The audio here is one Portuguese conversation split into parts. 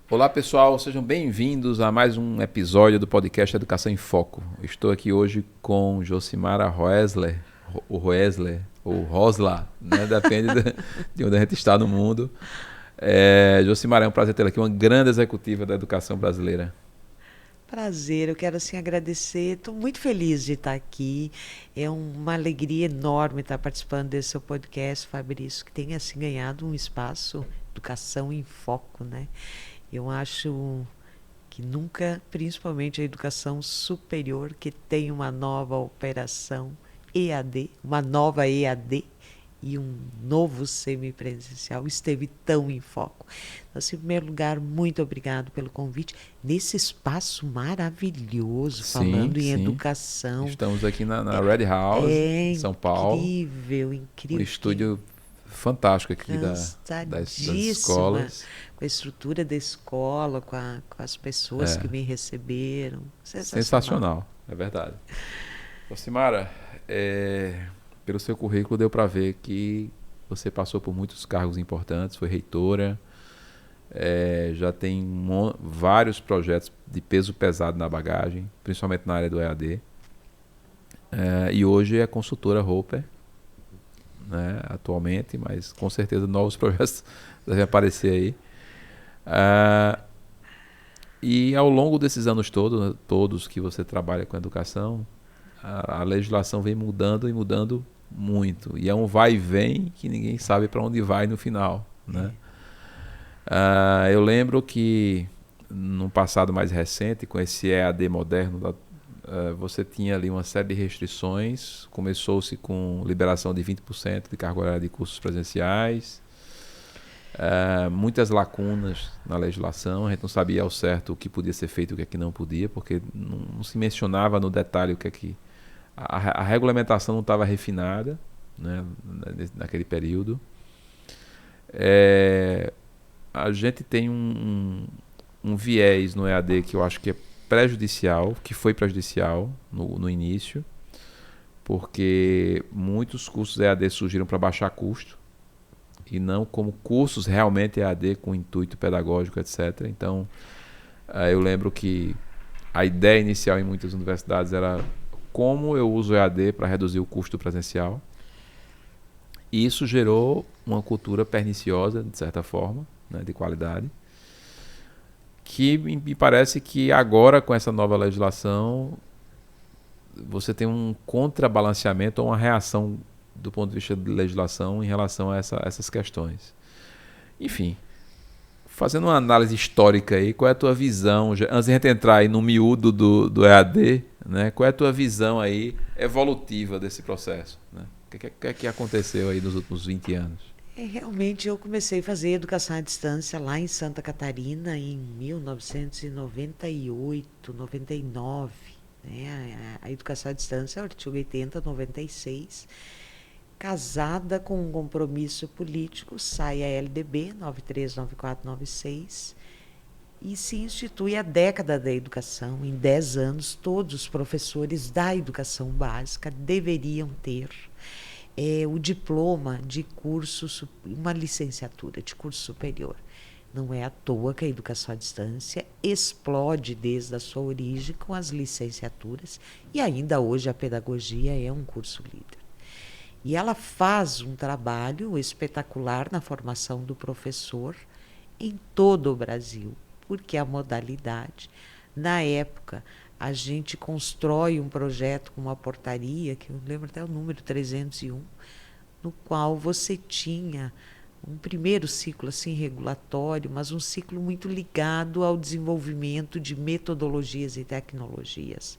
Olá pessoal, sejam bem-vindos a mais um episódio do podcast Educação em Foco. Estou aqui hoje com Josimara Roesler, o Roesler, ou Rosla, né? Depende de onde a gente está no mundo. Josimara, é um prazer tê-la aqui, uma grande executiva da educação brasileira. Prazer, eu quero assim agradecer. Estou muito feliz de estar aqui. É uma alegria enorme estar participando desse seu podcast, Fabrício, que tem assim ganhado um espaço, educação em foco, né? Eu acho que nunca, principalmente a educação superior, que tem uma nova operação EAD, uma nova EAD e um novo semipresencial esteve tão em foco. Então, assim, em primeiro lugar, muito obrigado pelo convite nesse espaço maravilhoso, Sim, falando em sim. educação. Estamos aqui na Red House, É em São Paulo, incrível, um incrível. Fiquei estúdio fantástico aqui das encantadíssima escolas. com a estrutura da escola, com as pessoas que me receberam. Sensacional. Sensacional, é verdade. Josimara, pelo seu currículo deu para ver que você passou por muitos cargos importantes, foi reitora, já tem vários projetos de peso pesado na bagagem, principalmente na área do EAD, e hoje é consultora Roper, né, atualmente, mas com certeza novos projetos devem aparecer aí. Ah, e ao longo desses anos todos que você trabalha com educação, a legislação vem mudando e mudando muito. E é um vai e vem que ninguém sabe para onde vai no final. Né? Eu lembro que num passado mais recente, com esse EAD moderno, você tinha ali uma série de restrições. Começou-se com liberação de 20% de carga horária de cursos presenciais, muitas lacunas na legislação. A gente não sabia ao certo o que podia ser feito e o que é que não podia, porque não se mencionava no detalhe o que é que a regulamentação não estava refinada, né, naquele período. É, a gente tem um viés no EAD que eu acho que é prejudicial, que foi prejudicial no início, porque muitos cursos EAD surgiram para baixar custo e não como cursos realmente EAD com intuito pedagógico, etc. Então, eu lembro que a ideia inicial em muitas universidades era como eu uso o EAD para reduzir o custo presencial. E isso gerou uma cultura perniciosa, de certa forma, né, de qualidade, que me parece que agora, com essa nova legislação, você tem um contrabalanceamento ou uma reação do ponto de vista de legislação em relação a essas questões. Enfim, fazendo uma análise histórica aí, qual é a tua visão, antes de a gente entrar aí no miúdo do EAD, né, qual é a tua visão aí evolutiva desse processo? Né? O que aconteceu aí nos últimos 20 anos? Realmente eu comecei a fazer educação à distância lá em Santa Catarina em 1998, 99. Né? A educação à distância é o artigo 80, 96. Casada com um compromisso político, sai a LDB 939496 e se institui a década da educação. Em 10 anos, todos os professores da educação básica deveriam ter o diploma de curso, uma licenciatura de curso superior. Não é à toa que a educação à distância explode desde a sua origem com as licenciaturas e ainda hoje a pedagogia é um curso líder. E ela faz um trabalho espetacular na formação do professor em todo o Brasil, porque a modalidade, na época, a gente constrói um projeto com uma portaria, que eu lembro até o número 301, no qual você tinha um primeiro ciclo assim regulatório, mas um ciclo muito ligado ao desenvolvimento de metodologias e tecnologias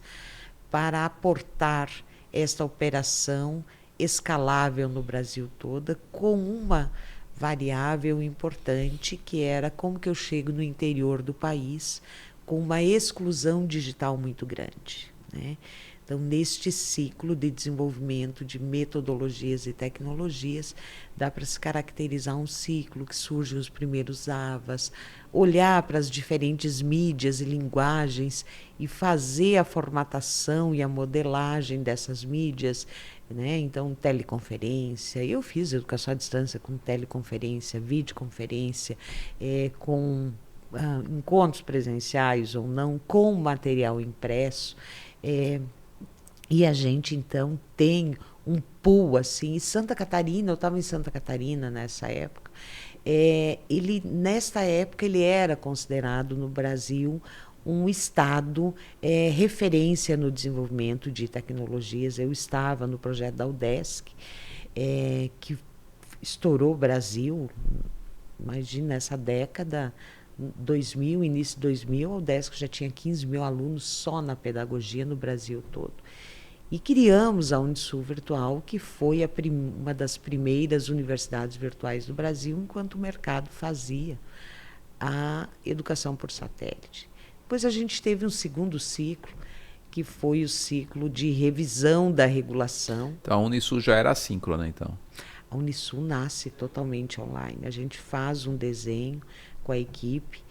para aportar esta operação escalável no Brasil toda com uma variável importante que era como que eu chego no interior do país com uma exclusão digital muito grande, né? Então, neste ciclo de desenvolvimento de metodologias e tecnologias, dá para se caracterizar um ciclo que surgem os primeiros AVAs, olhar para as diferentes mídias e linguagens e fazer a formatação e a modelagem dessas mídias, né? Então, teleconferência. Eu fiz educação à distância com teleconferência, videoconferência, com encontros presenciais ou não, com material impresso. E a gente, então, tem um pool, assim. E Santa Catarina, eu estava em Santa Catarina nessa época, nesta época, ele era considerado no Brasil um estado referência no desenvolvimento de tecnologias. Eu estava no projeto da UDESC, que estourou o Brasil. Imagina, essa década, 2000, início de 2000, a UDESC já tinha 15 mil alunos só na pedagogia no Brasil todo. E criamos a Unisul Virtual, que foi uma das primeiras universidades virtuais do Brasil, enquanto o mercado fazia a educação por satélite. Depois a gente teve um segundo ciclo, que foi o ciclo de revisão da regulação. Então a Unisul já era assíncrona, então? A Unisul nasce totalmente online. A gente faz um desenho com a equipe,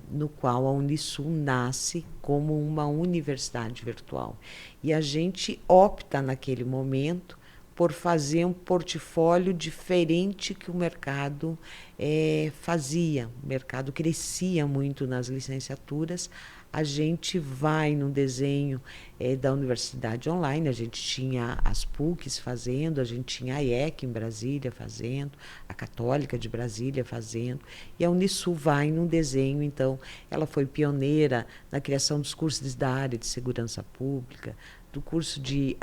no qual a Unisul nasce como uma universidade virtual. E a gente opta, naquele momento, por fazer um portfólio diferente que o mercado fazia. O mercado crescia muito nas licenciaturas. A gente vai no desenho da universidade online. A gente tinha as PUCs fazendo, a gente tinha a IEC em Brasília fazendo, a Católica de Brasília fazendo, e a Unisul vai num desenho. Então, ela foi pioneira na criação dos cursos da área de segurança pública, do curso de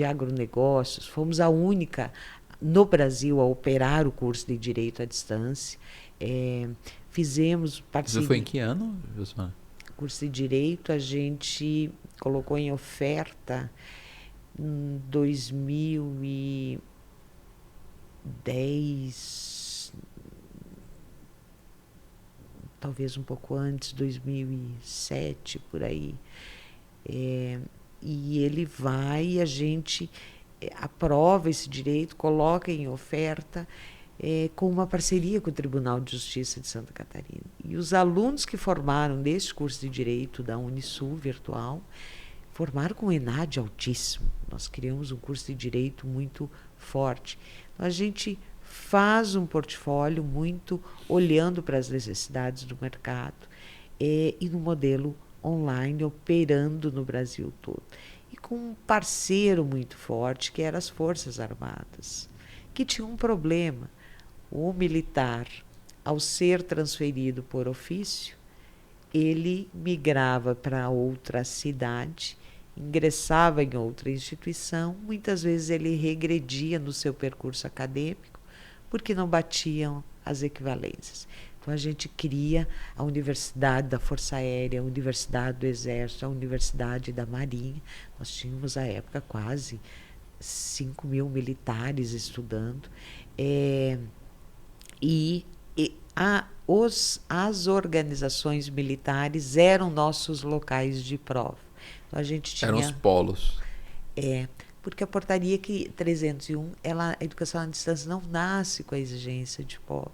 agronegócios. Fomos a única no Brasil a operar o curso de Direito à Distância. Fizemos parceria. Isso foi em que ano, Josimara? O curso de Direito a gente colocou em oferta em 2010, talvez um pouco antes, 2007, por aí. E ele vai, a gente aprova esse direito, coloca em oferta, com uma parceria com o Tribunal de Justiça de Santa Catarina. E os alunos que formaram nesse curso de Direito da Unisul Virtual formaram com um ENAD altíssimo. Nós criamos um curso de Direito muito forte. Então, a gente faz um portfólio muito olhando para as necessidades do mercado e no modelo online, operando no Brasil todo. E com um parceiro muito forte, que eram as Forças Armadas, que tinha um problema. O militar, ao ser transferido por ofício, ele migrava para outra cidade, ingressava em outra instituição, muitas vezes ele regredia no seu percurso acadêmico, porque não batiam as equivalências. Então, a gente cria a Universidade da Força Aérea, a Universidade do Exército, a Universidade da Marinha. Nós tínhamos, à época, quase 5 mil militares estudando. As organizações militares eram nossos locais de prova. Então, a gente tinha... Eram os polos. Porque a portaria 301, a educação à distância não nasce com a exigência de polo.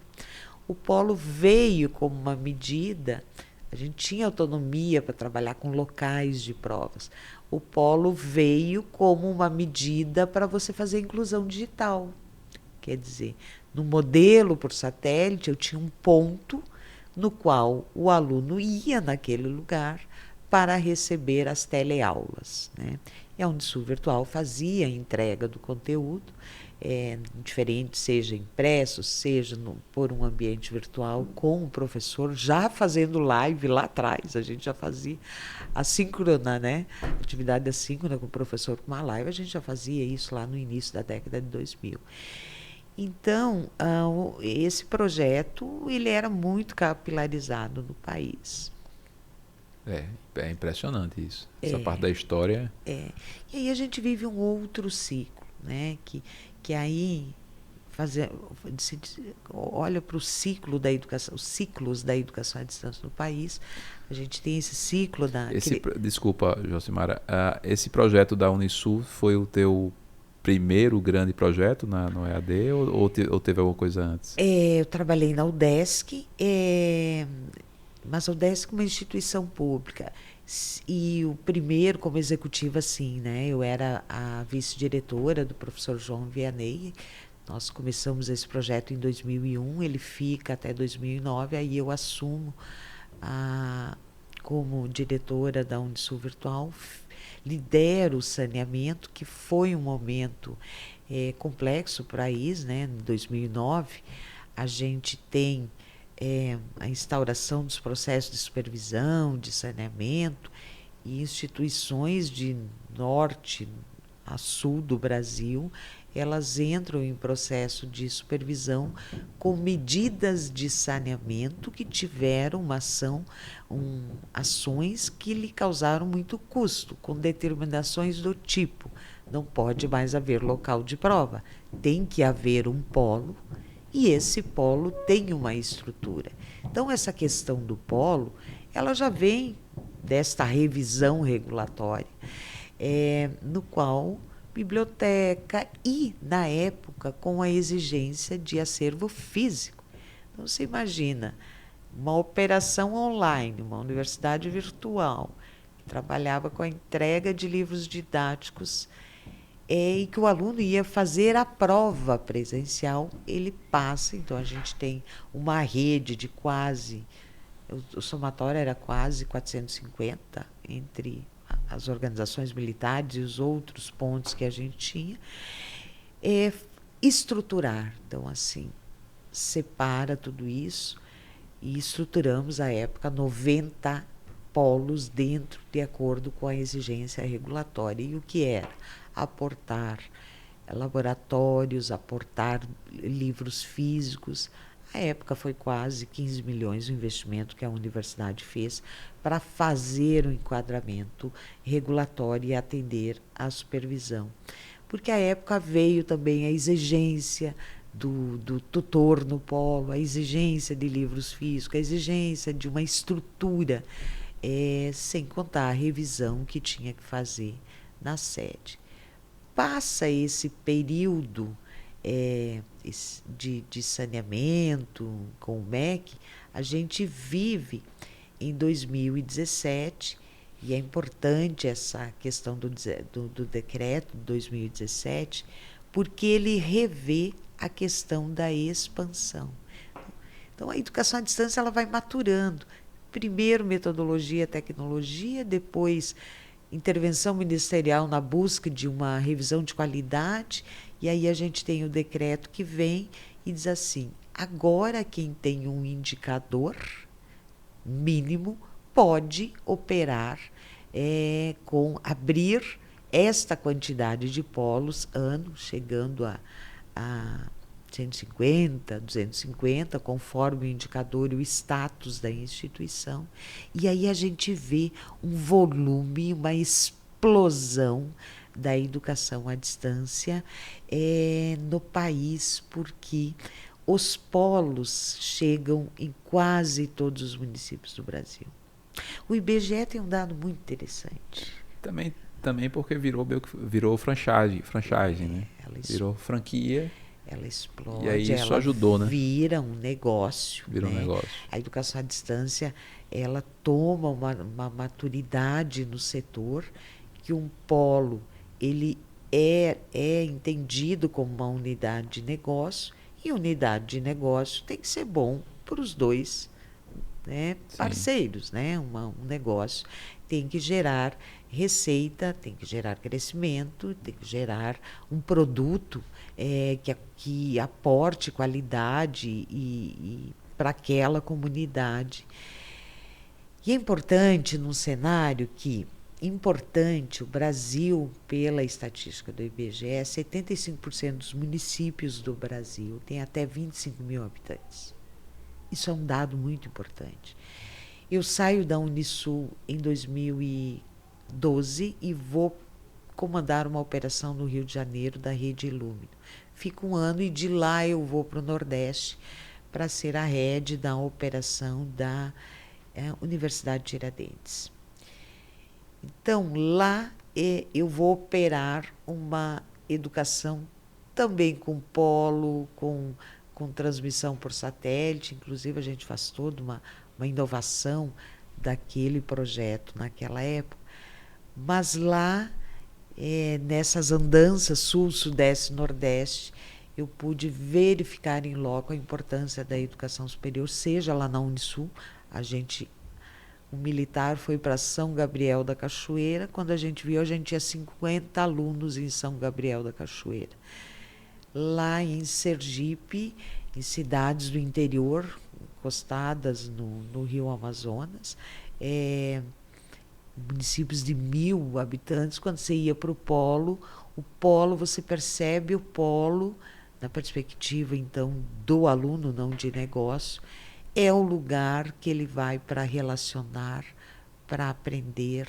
O polo veio como uma medida, a gente tinha autonomia para trabalhar com locais de provas. O polo veio como uma medida para você fazer inclusão digital. Quer dizer, no modelo por satélite, eu tinha um ponto no qual o aluno ia naquele lugar para receber as teleaulas, né? E a Unisul Virtual fazia a entrega do conteúdo, diferente, seja impresso, seja por um ambiente virtual, com o professor, já fazendo live lá atrás. A gente já fazia assíncrona, né? Atividade assíncrona com o professor com uma live, a gente já fazia isso lá no início da década de 2000. Então, esse projeto ele era muito capilarizado no país. É impressionante isso. Essa parte da história. E aí a gente vive um outro ciclo, né? Que aí olha para o ciclo da educação, os ciclos da educação à distância no país. A gente tem esse ciclo da... Desculpa, Josimara. Esse projeto da Unisul foi o teu primeiro grande projeto no EAD ou teve alguma coisa antes? Eu trabalhei na UDESC, mas a UDESC é uma instituição pública. E o primeiro como executiva, sim, né? Eu era a vice-diretora do professor João Vianney, Nós começamos esse projeto em 2001, ele fica até 2009, aí eu assumo como diretora da Unisul Virtual, lidero o saneamento, que foi um momento complexo para o país, né? Em 2009, a gente tem a instauração dos processos de supervisão, de saneamento, e instituições de norte a sul do Brasil, elas entram em processo de supervisão com medidas de saneamento que tiveram uma ações que lhe causaram muito custo, com determinações do tipo: não pode mais haver local de prova, tem que haver um polo, e esse polo tem uma estrutura. Então, essa questão do polo, ela já vem desta revisão regulatória, no qual biblioteca e, na época, com a exigência de acervo físico. Então, você imagina uma operação online, uma universidade virtual, que trabalhava com a entrega de livros didáticos, e que o aluno ia fazer a prova presencial, ele passa. Então, a gente tem uma rede de quase, o somatório era quase 450 entre as organizações militares e os outros pontos que a gente tinha, estruturar. Então, assim, separa tudo isso e estruturamos, à época, 90 polos dentro, de acordo com a exigência regulatória. E o que era? Aportar laboratórios, aportar livros físicos. À época foi quase 15 milhões o investimento que a universidade fez para fazer o enquadramento regulatório e atender à supervisão. Porque à época veio também a exigência do tutor no polo, a exigência de livros físicos, a exigência de uma estrutura, sem contar a revisão que tinha que fazer na sede. Passa esse período de saneamento com o MEC, a gente vive em 2017, e é importante essa questão do decreto de 2017, porque ele revê a questão da expansão. Então, a educação à distância ela vai maturando. Primeiro, metodologia, tecnologia, depois intervenção ministerial na busca de uma revisão de qualidade, e aí a gente tem o decreto que vem e diz assim: agora quem tem um indicador mínimo pode operar com abrir esta quantidade de polos ano, chegando a 150, 250, conforme o indicador e o status da instituição. E aí a gente vê um volume, uma explosão da educação à distância no país, porque os polos chegam em quase todos os municípios do Brasil. O IBGE tem um dado muito interessante. Também porque virou franchise, né? Virou franquia. Ela explode, e aí isso ela ajudou, né? Vira um negócio. Vira, né? Um negócio. A educação à distância, ela toma uma maturidade no setor, que um polo ele é entendido como uma unidade de negócio, e unidade de negócio tem que ser bom para os dois, né, parceiros, né? Um negócio tem que gerar receita, tem que gerar crescimento, tem que gerar um produto que aporte qualidade e para aquela comunidade. E é importante num cenário o Brasil, pela estatística do IBGE, 75% dos municípios do Brasil têm até 25 mil habitantes. Isso é um dado muito importante. Eu saio da Unisul em 2012 e vou comandar uma operação no Rio de Janeiro da Rede Ilumino. Fico um ano e de lá eu vou para o Nordeste para ser a head da operação da Universidade de Tiradentes. Então, lá eu vou operar uma educação também com polo, com transmissão por satélite. Inclusive, a gente faz toda uma inovação daquele projeto naquela época. Mas lá, nessas andanças sul, sudeste, nordeste, eu pude verificar em loco a importância da educação superior, seja lá na Unisul. O militar foi para São Gabriel da Cachoeira. Quando a gente viu, a gente tinha 50 alunos em São Gabriel da Cachoeira. Lá em Sergipe, em cidades do interior, encostadas no Rio Amazonas, municípios de 1.000 habitantes, quando você ia para o polo, você percebe o polo, na perspectiva, então, do aluno, não de negócio, é o lugar que ele vai para relacionar, para aprender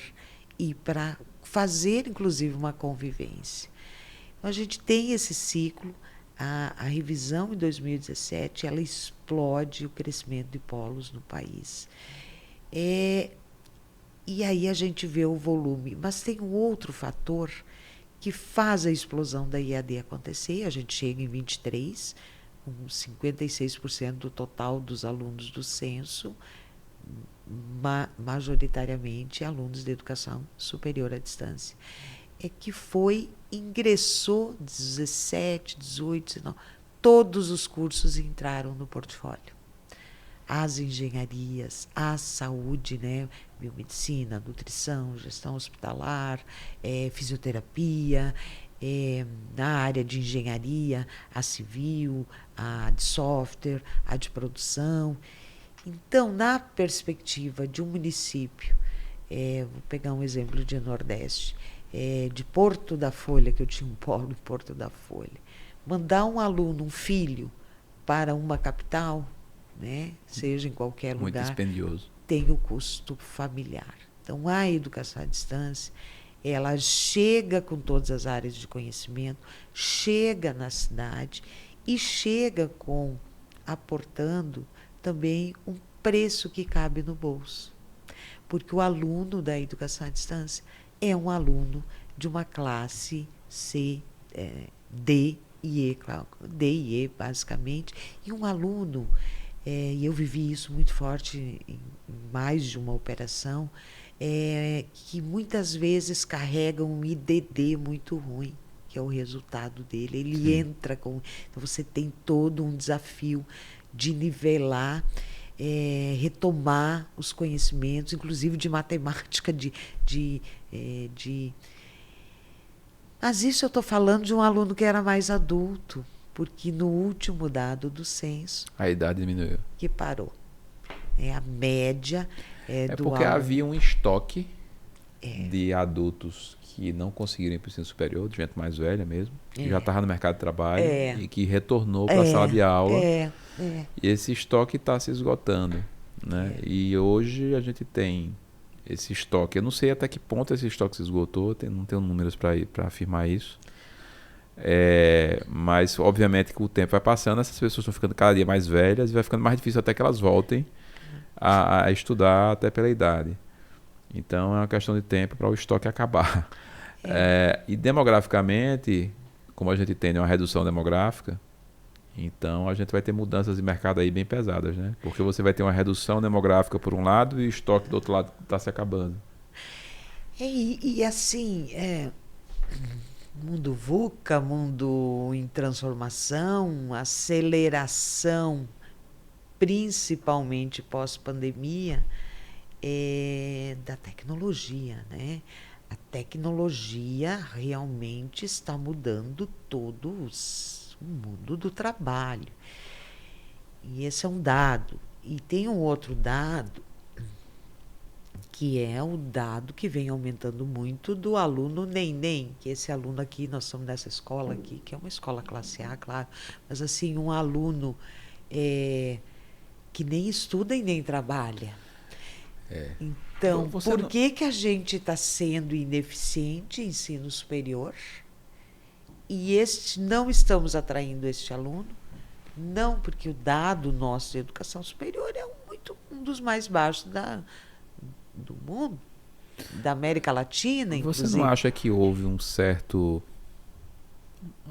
e para fazer, inclusive, uma convivência. Então, a gente tem esse ciclo. A revisão em 2017, ela explode o crescimento de polos no país. E aí a gente vê o volume. Mas tem um outro fator que faz a explosão da IAD acontecer. A gente chega em 23, com 56% do total dos alunos do censo, majoritariamente alunos de educação superior à distância. É que ingressou 17, 18, 19, todos os cursos entraram no portfólio. As engenharias, a saúde, né? Biomedicina, nutrição, gestão hospitalar, fisioterapia, na área de engenharia, a civil, a de software, a de produção. Na perspectiva de um município, vou pegar um exemplo de Nordeste, de Porto da Folha, que eu tinha um polo em Porto da Folha, mandar um aluno, um filho, para uma capital, né, seja em qualquer Muito lugar, dispendioso. Tem o custo familiar. Então, a educação à distância, ela chega com todas as áreas de conhecimento, chega na cidade e chega aportando também um preço que cabe no bolso. Porque o aluno da educação à distância é um aluno de uma classe C, D e E, basicamente, e um aluno, e eu vivi isso muito forte em mais de uma operação, que muitas vezes carrega um IDD muito ruim, que é o resultado dele. Ele Sim. entra com... Então, você tem todo um desafio de nivelar, retomar os conhecimentos, inclusive de matemática, Mas isso eu estou falando de um aluno que era mais adulto, porque no último dado do censo... A idade diminuiu. Que parou. A média do porque aluno. havia um estoque de adultos que não conseguiram ir para o ensino superior, de gente mais velha mesmo, que já estava no mercado de trabalho e que retornou para a sala de aula. E esse estoque está se esgotando. Né? E hoje a gente tem esse estoque. Eu não sei até que ponto esse estoque se esgotou, não tenho números para afirmar isso. Mas, obviamente, que o tempo vai passando, essas pessoas estão ficando cada dia mais velhas e vai ficando mais difícil até que elas voltem a estudar até pela idade. Então, é uma questão de tempo para o estoque acabar. E demograficamente, como a gente tem uma redução demográfica, então a gente vai ter mudanças de mercado aí bem pesadas, né? Porque você vai ter uma redução demográfica por um lado e o estoque do outro lado está se acabando. E assim, mundo VUCA, mundo em transformação, aceleração, principalmente pós-pandemia, da tecnologia, né? A tecnologia realmente está mudando todo o mundo do trabalho. E esse é um dado. E tem um outro dado, que é o dado que vem aumentando muito do aluno neném, que esse aluno aqui, nós estamos nessa escola aqui, que é uma escola classe A, claro, mas assim, um aluno que nem estuda e nem trabalha. Então, por que a gente está sendo ineficiente em ensino superior e não estamos atraindo este aluno? Não, porque o dado nosso de educação superior é um dos mais baixos do mundo, da América Latina, inclusive. Você não acha que houve uma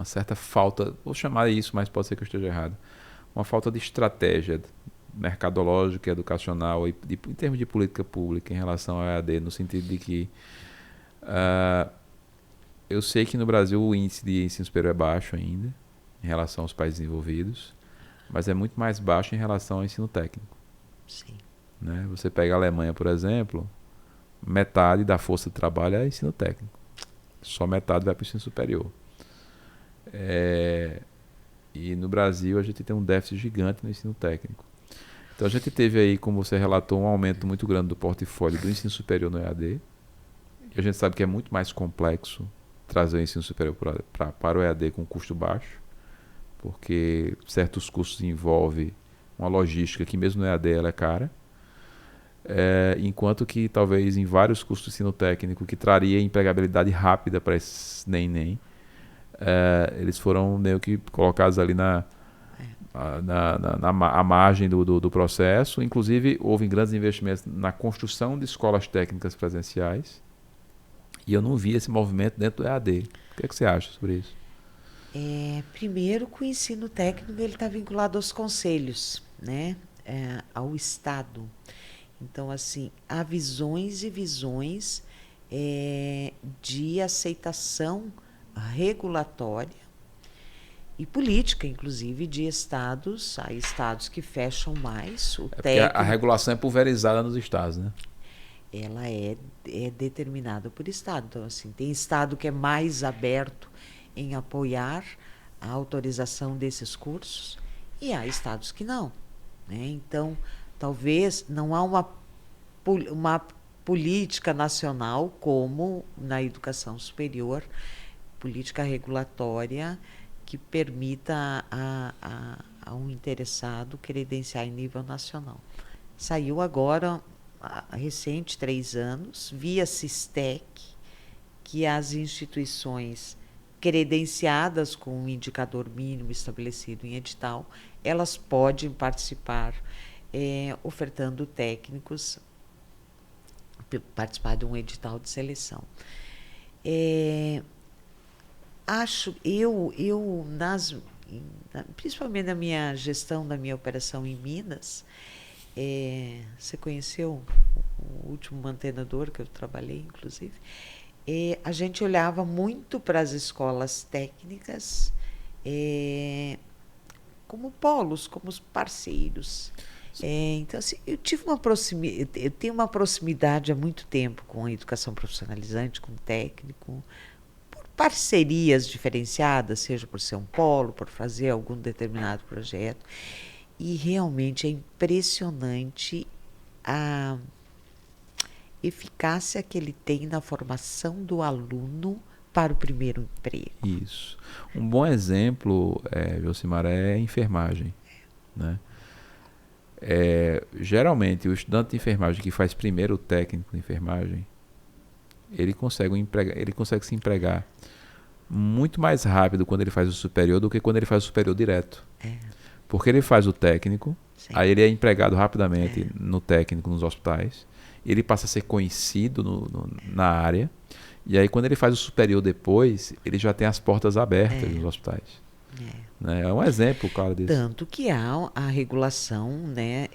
certa falta, vou chamar isso, mas pode ser que eu esteja errado, uma falta de estratégia mercadológica, educacional, em termos de política pública em relação ao EAD, no sentido de que eu sei que no Brasil o índice de ensino superior é baixo ainda, em em relação aos países desenvolvidos, mas é muito mais baixo em relação ao ensino técnico. Sim. Né? Você pega a Alemanha, por exemplo, metade da força de trabalho é ensino técnico. Só metade vai para o ensino superior. E no Brasil a gente tem um déficit gigante no ensino técnico. Então a gente teve aí, como você relatou, um aumento muito grande do portfólio do ensino superior no EAD. E a gente sabe que é muito mais complexo trazer o ensino superior para o EAD com custo baixo, porque certos custos envolvem uma logística que mesmo no EAD ela é cara. Enquanto que talvez em vários cursos de ensino técnico que traria empregabilidade rápida para esses nem, eles foram meio que colocados ali na margem do processo. Inclusive, houve grandes investimentos na construção de escolas técnicas presenciais e eu não vi esse movimento dentro do EAD. O que é que você acha sobre isso? Primeiro, que o ensino técnico ele está vinculado aos conselhos, né? Ao Estado. Então, assim, há visões e visões de aceitação regulatória e política, inclusive, de estados. Há estados que fecham mais. Porque a regulação é pulverizada nos estados, né? Ela é determinada por estado. Então, assim, tem estado que é mais aberto em apoiar a autorização desses cursos e há estados que não, né? Então, talvez não há uma política nacional como na educação superior, política regulatória que permita a um interessado credenciar em nível nacional. Saiu agora, recente, 3 anos, via SISTEC, que as instituições credenciadas com um indicador mínimo estabelecido em edital, elas podem participar, ofertando técnicos, participar de um edital de seleção. Acho, principalmente na minha gestão da minha operação em Minas, você conheceu o último mantenedor que eu trabalhei, inclusive, a gente olhava muito para as escolas técnicas como polos, como os parceiros. Então, assim, eu tenho uma proximidade há muito tempo com a educação profissionalizante, com o técnico, por parcerias diferenciadas, seja por ser um polo, por fazer algum determinado projeto. E realmente é impressionante a eficácia que ele tem na formação do aluno para o primeiro emprego. Isso. Um bom exemplo, Josimar, é a enfermagem, né? Geralmente, o estudante de enfermagem que faz primeiro o técnico de enfermagem, ele consegue se empregar muito mais rápido quando ele faz o superior do que quando ele faz o superior direto. Porque ele faz o técnico, sim, aí ele é empregado rapidamente no técnico, nos hospitais, ele passa a ser conhecido na área, e aí quando ele faz o superior depois, ele já tem as portas abertas nos hospitais. É um exemplo, claro, disso. Tanto que a regulação, né,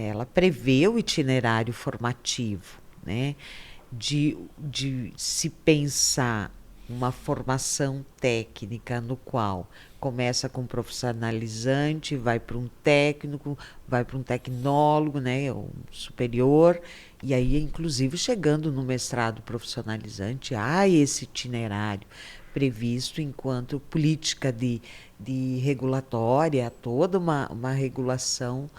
ela prevê o itinerário formativo, né, de se pensar uma formação técnica no qual começa com um profissionalizante, vai para um técnico, vai para um tecnólogo, né, um superior, e aí, inclusive, chegando no mestrado profissionalizante, há esse itinerário previsto enquanto política de regulatória, toda uma regulação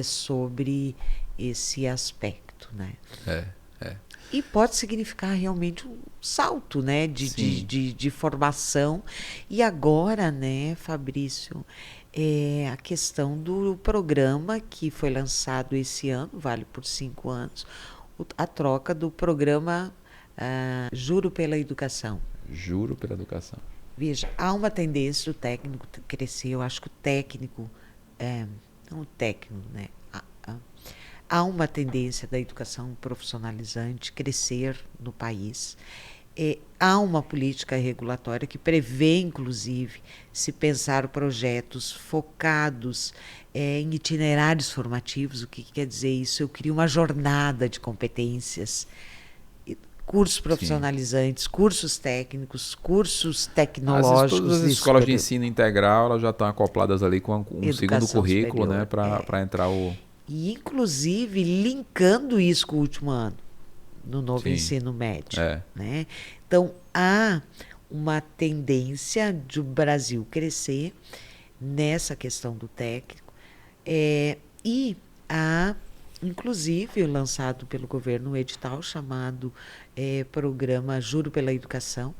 sobre esse aspecto, né? E pode significar realmente um salto, né, de formação. E agora, né, Fabrício, a questão do programa que foi lançado esse ano, vale por 5 anos, a troca do programa Juro pela Educação. Juro pela Educação. Veja, há uma tendência do técnico crescer. Eu acho que o técnico, não o técnico, né? Há uma tendência da educação profissionalizante crescer no país. Há uma política regulatória que prevê, inclusive, se pensar projetos focados em itinerários formativos. O que quer dizer isso? Eu crio uma jornada de competências cursos profissionalizantes, cursos técnicos, cursos tecnológicos. Todas as escolas de ensino integral elas já estão acopladas ali com um segundo currículo, superior, né, para entrar o... E, inclusive, linkando isso com o último ano, no novo ensino médio. Né? Então, há uma tendência de o Brasil crescer nessa questão do técnico, e há, inclusive, lançado pelo governo um edital chamado Programa Juro pela Educação,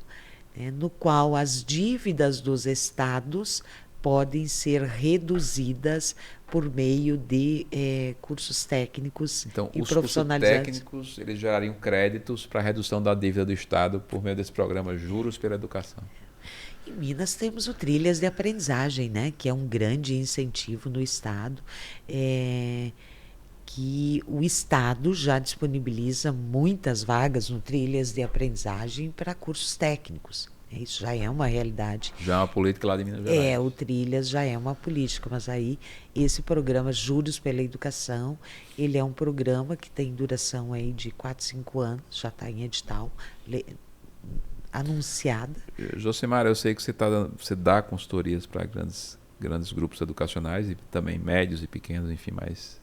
no qual as dívidas dos estados podem ser reduzidas por meio de cursos técnicos e os profissionalizantes. Cursos técnicos eles gerariam créditos para a redução da dívida do Estado por meio desse programa Juros pela Educação. Em Minas temos o Trilhas de Aprendizagem, né, que é um grande incentivo no Estado, que o Estado já disponibiliza muitas vagas no Trilhas de Aprendizagem para cursos técnicos. Isso já é uma realidade. Já é uma política lá de Minas Gerais. O Trilhas já é uma política, mas aí esse programa Juros pela Educação, ele é um programa que tem duração aí de 4, 5 anos, já está em edital, anunciada. Josimar, eu sei que você dá consultorias para grandes grupos educacionais e também médios e pequenos, enfim, mas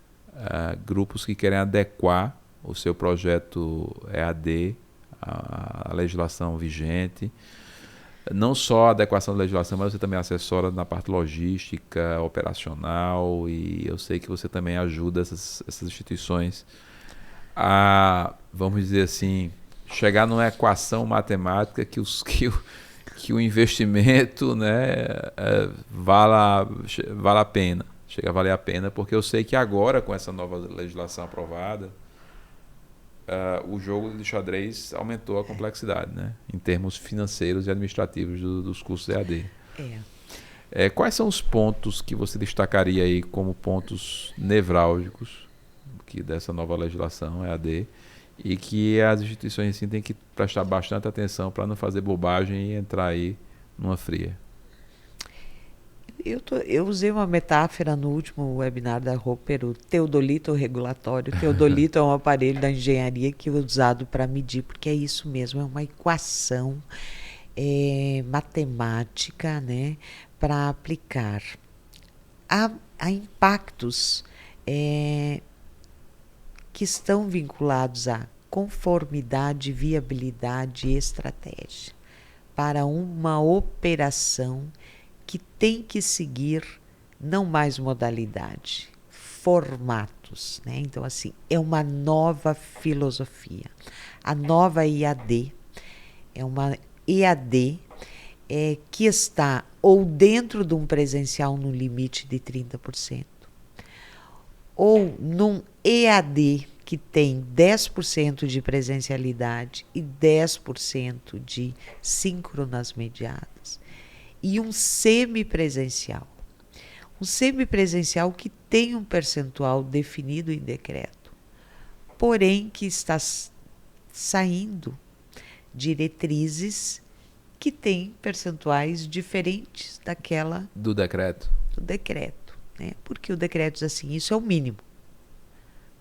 grupos que querem adequar o seu projeto EAD à legislação vigente. Não só a adequação da legislação, mas você também assessora na parte logística, operacional, e eu sei que você também ajuda essas instituições a, vamos dizer assim, chegar numa equação matemática que o investimento, né, vale a pena, chega a valer a pena, porque eu sei que agora, com essa nova legislação aprovada, o jogo de xadrez aumentou a complexidade, né? Em termos financeiros e administrativos dos cursos EAD. Quais são os pontos que você destacaria aí como pontos nevrálgicos dessa nova legislação EAD e que as instituições assim, têm que prestar bastante atenção para não fazer bobagem e entrar aí numa fria? Eu usei uma metáfora no último webinar da Roper, o teodolito regulatório. O teodolito é um aparelho da engenharia que é usado para medir, porque é isso mesmo, é uma equação matemática, né, para aplicar a impactos que estão vinculados à conformidade, viabilidade e estratégia para uma operação que tem que seguir não mais modalidade, formatos, né? Então, assim, é uma nova filosofia. A nova EAD é uma EAD que está ou dentro de um presencial no limite de 30%, ou num EAD que tem 10% de presencialidade e 10% de síncronas mediadas, e um semipresencial. Um semipresencial que tem um percentual definido em decreto, porém que está saindo diretrizes que têm percentuais diferentes daquela... Do decreto. Do decreto, né? Porque o decreto diz assim, isso é o mínimo.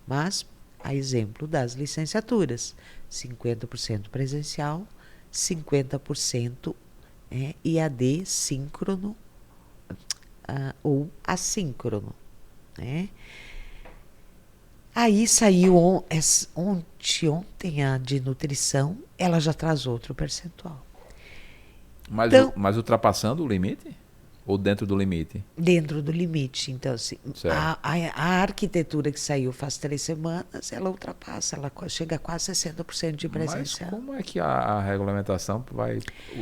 Mas, a exemplo das licenciaturas, 50% presencial, 50% EAD síncrono ou assíncrono, né? Aí saiu ontem a de nutrição, ela já traz outro percentual. Mas ultrapassando o limite? Ou dentro do limite? Dentro do limite. Então, assim, a arquitetura que saiu faz 3 semanas, ela ultrapassa, ela chega a quase 60% de presencial. Mas como é que a regulamentação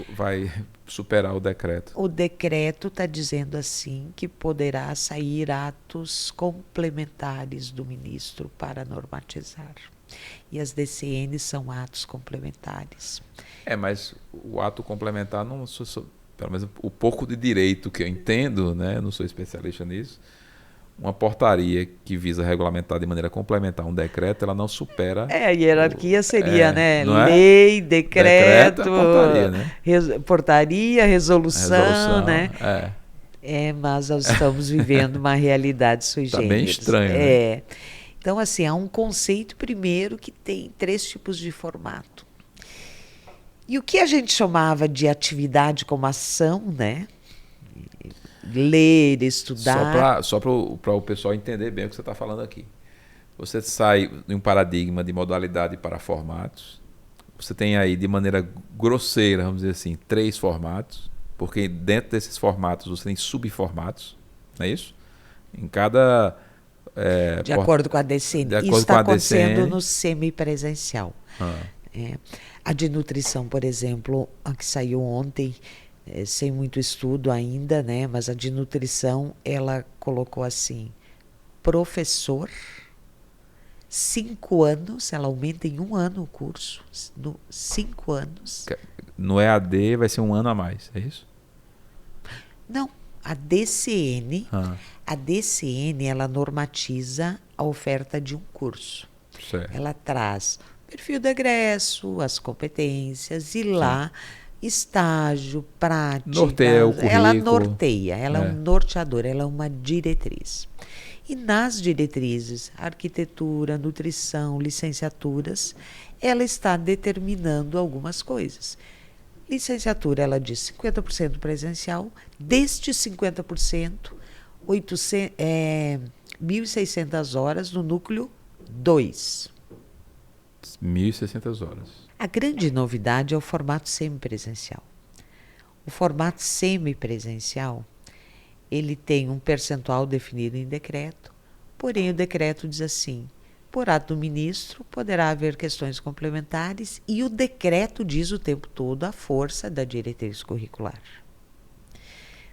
vai superar o decreto? O decreto está dizendo assim que poderá sair atos complementares do ministro para normatizar. E as DCNs são atos complementares. Mas o ato complementar não... Pelo menos o pouco de direito que eu entendo, né? Eu não sou especialista nisso. Uma portaria que visa regulamentar de maneira complementar um decreto, ela não supera... A hierarquia seria, né? Não lei, decreto, portaria, né? Portaria, resolução, né? Mas nós estamos vivendo uma realidade sui generis. Está bem estranho, né? Então, assim, há um conceito, primeiro, que tem 3 tipos de formato. E o que a gente chamava de atividade como ação, né? Ler, estudar. Só para o pessoal entender bem o que você está falando aqui. Você sai de um paradigma de modalidade para formatos. Você tem aí, de maneira grosseira, vamos dizer assim, 3 formatos, porque dentro desses formatos você tem subformatos, não é isso? Em cada... De acordo com a DCN. De Isso acordo com está a acontecendo DCN. no semipresencial. É, a de nutrição, por exemplo, a que saiu ontem, sem muito estudo ainda, né? Mas a de nutrição, ela colocou assim, professor, 5 anos, ela aumenta em 1 ano o curso, 5 anos. No EAD vai ser 1 ano a mais, é isso? Não, a DCN, ela normatiza a oferta de um curso. Certo. Ela traz o perfil do egresso, as competências e lá estágio, prática. Norteia o currículo. Ela norteia, ela é um norteador, ela é uma diretriz. E nas diretrizes, arquitetura, nutrição, licenciaturas, ela está determinando algumas coisas. Licenciatura, ela diz 50% presencial, destes 50%, 1.600 horas no núcleo 2. 1.600 horas. A grande novidade é o formato semipresencial. O formato semipresencial, ele tem um percentual definido em decreto, porém o decreto diz assim, por ato do ministro, poderá haver questões complementares e o decreto diz o tempo todo a força da diretriz curricular.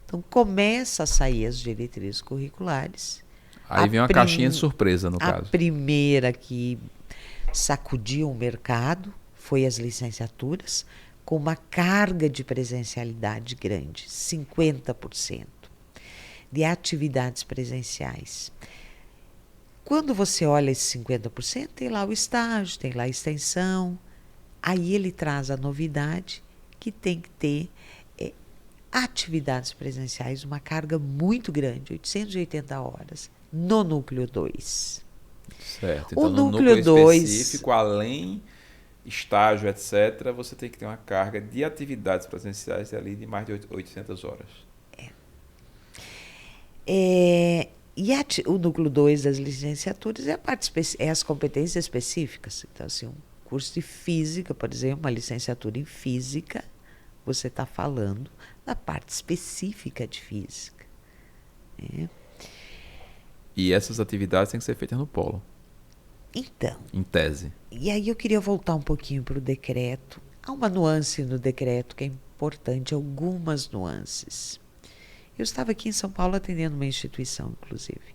Então, começa a sair as diretrizes curriculares. Aí vem uma caixinha de surpresa, no caso. A primeira que sacudiu o mercado foi as licenciaturas, com uma carga de presencialidade grande, 50% de atividades presenciais. Quando você olha esse 50%, tem lá o estágio, tem lá a extensão. Aí ele traz a novidade que tem que ter atividades presenciais, uma carga muito grande, 880 horas, no núcleo 2. Certo. Então, O no núcleo núcleo 2, específico, além estágio, etc., você tem que ter uma carga de atividades presenciais ali de mais de 800 horas. O núcleo 2 das licenciaturas é as competências específicas. Então, assim, um curso de física, por exemplo, uma licenciatura em física, você está falando da parte específica de física. E essas atividades têm que ser feitas no polo. Então. Em tese. E aí eu queria voltar um pouquinho para o decreto. Há uma nuance no decreto que é importante, algumas nuances. Eu estava aqui em São Paulo atendendo uma instituição, inclusive.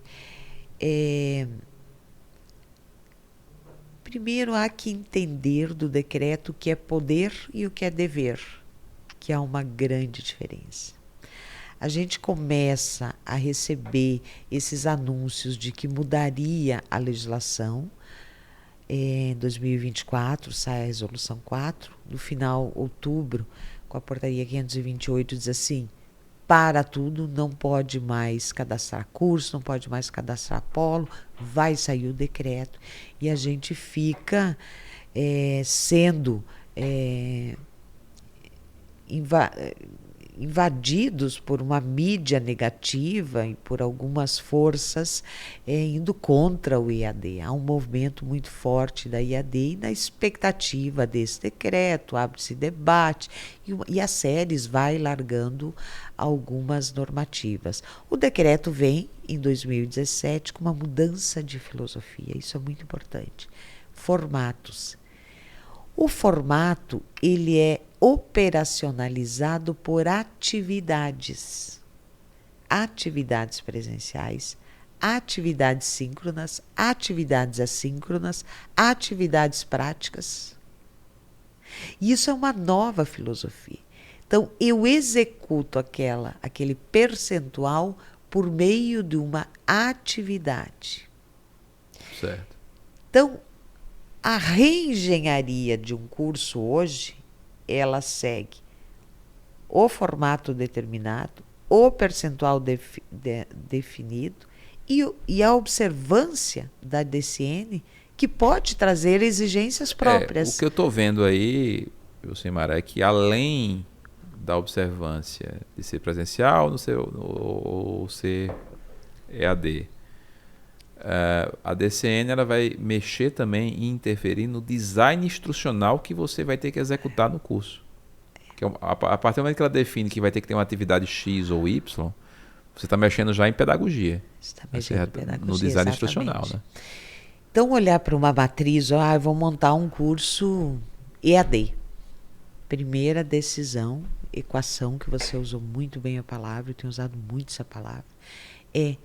Primeiro, há que entender do decreto o que é poder e o que é dever, que há uma grande diferença. A gente começa a receber esses anúncios de que mudaria a legislação. Em 2024 sai a resolução 4, no final de outubro, com a portaria 528, diz assim, para tudo, não pode mais cadastrar curso, não pode mais cadastrar polo, vai sair o decreto e a gente fica sendo invadidos por uma mídia negativa e por algumas forças indo contra o IAD. Há um movimento muito forte da IAD e na expectativa desse decreto, abre-se debate e a SERES vai largando algumas normativas. O decreto vem em 2017 com uma mudança de filosofia, isso é muito importante. Formatos. O formato, ele é operacionalizado por atividades presenciais, atividades síncronas, atividades assíncronas, atividades práticas. Isso é uma nova filosofia. Então, eu executo aquele percentual por meio de uma atividade. Certo. Então, a reengenharia de um curso hoje, ela segue o formato determinado, o percentual definido e a observância da DCN, que pode trazer exigências próprias. O que eu estou vendo aí, Jucimara, é que além da observância de ser presencial ou ser EAD, a DCN ela vai mexer também e interferir no design instrucional que você vai ter que executar no curso. Que a partir do momento que ela define que vai ter que ter uma atividade X ou Y, você está mexendo já em pedagogia. Você está mexendo em pedagogia, no design exatamente. instrucional, né? Então, olhar para uma matriz, eu vou montar um curso EAD. Primeira decisão, equação, que você usou muito bem a palavra, eu tenho usado muito essa palavra, é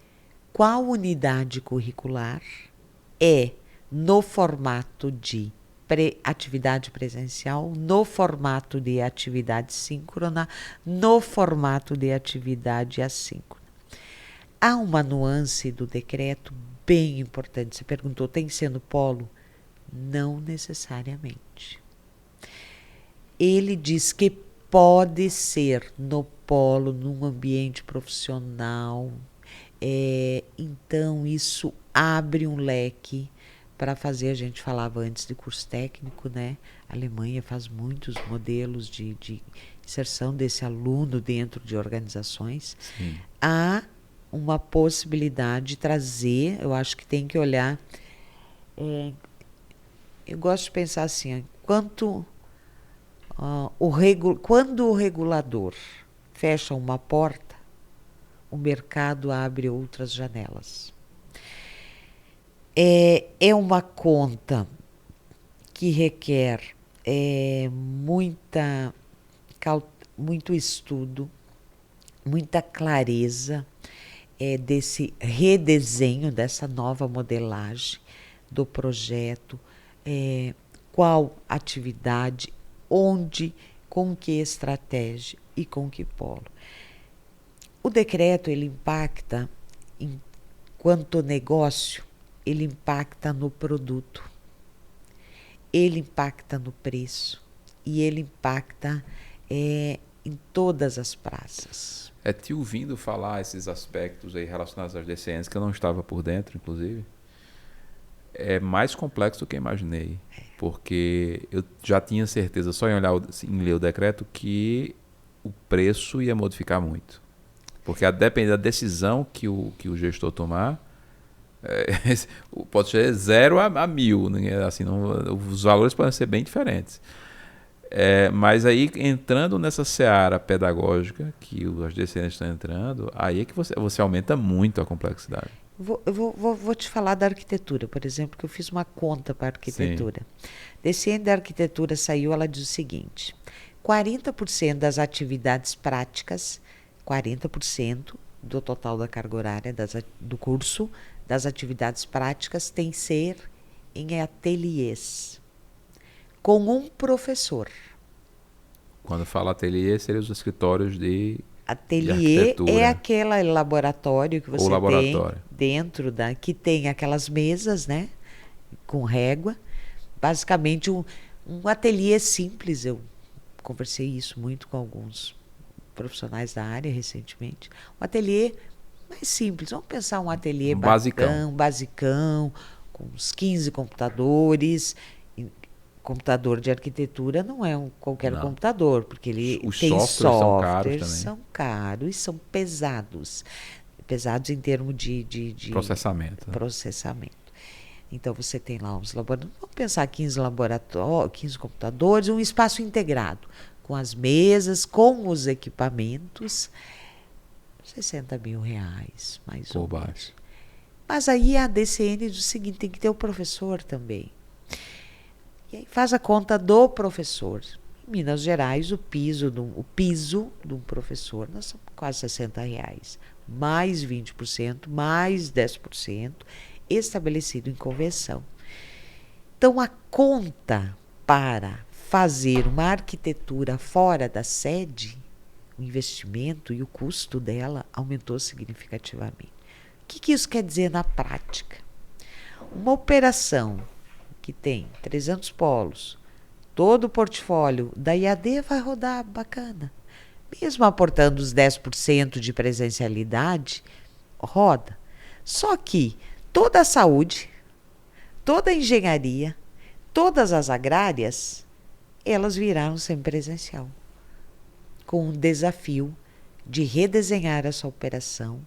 qual unidade curricular é no formato de atividade presencial, no formato de atividade síncrona, no formato de atividade assíncrona. Há uma nuance do decreto bem importante. Você perguntou, tem que ser no polo? Não necessariamente. Ele diz que pode ser no polo, num ambiente profissional. Então, isso abre um leque para fazer, a gente falava antes de curso técnico, né? A Alemanha faz muitos modelos de inserção desse aluno dentro de organizações. Sim. Há uma possibilidade de trazer, eu acho que tem que olhar, eu gosto de pensar assim, quando o regulador fecha uma porta, o mercado abre outras janelas. É uma conta que requer muito estudo, muita clareza desse redesenho, dessa nova modelagem do projeto, qual atividade, onde, com que estratégia e com que polo. O decreto, ele impacta, enquanto negócio, ele impacta no produto, ele impacta no preço e ele impacta em todas as praças. Te ouvindo falar esses aspectos aí relacionados às DCNs, que eu não estava por dentro, inclusive, é mais complexo do que eu imaginei. Porque eu já tinha certeza, só em ler o decreto, que o preço ia modificar muito. Porque a depender da decisão que o gestor tomar, pode ser 0 a 1000, né? Assim, os valores podem ser bem diferentes. Mas aí, entrando nessa seara pedagógica que as DCNs estão entrando, aí é que você aumenta muito a complexidade. Vou te falar da arquitetura, por exemplo, que eu fiz uma conta para a arquitetura. DCN da arquitetura saiu, ela diz o seguinte: 40% das atividades práticas, 40% do total da carga horária do curso, das atividades práticas, tem que ser em ateliês, com um professor. Quando fala ateliê, seriam os escritórios de ateliê é aquele laboratório que você tem dentro que tem aquelas mesas, né, com régua. Basicamente um ateliê simples. Eu conversei isso muito com alguns profissionais da área recentemente. Um ateliê mais simples. Vamos pensar um ateliê basicão, com uns 15 computadores. Computador de arquitetura não é qualquer computador, porque ele tem softwares são caros e são pesados. Pesados em termos de processamento. Então, você tem lá uns laboratórios. Vamos pensar 15 computadores, um espaço integrado, com as mesas, com os equipamentos. R$60 mil, mais ou menos. Mas aí a DCN diz o seguinte: tem que ter o professor também. E aí faz a conta do professor. Em Minas Gerais, o piso de um professor, nós somos quase R$60, mais 20%, mais 10%, estabelecido em convenção. Então, a conta para fazer uma arquitetura fora da sede, o investimento e o custo dela aumentou significativamente. O que isso quer dizer na prática? Uma operação que tem 300 polos, todo o portfólio da IAD vai rodar bacana. Mesmo aportando os 10% de presencialidade, roda. Só que toda a saúde, toda a engenharia, todas as agrárias elas viraram semipresencial, com o desafio de redesenhar essa operação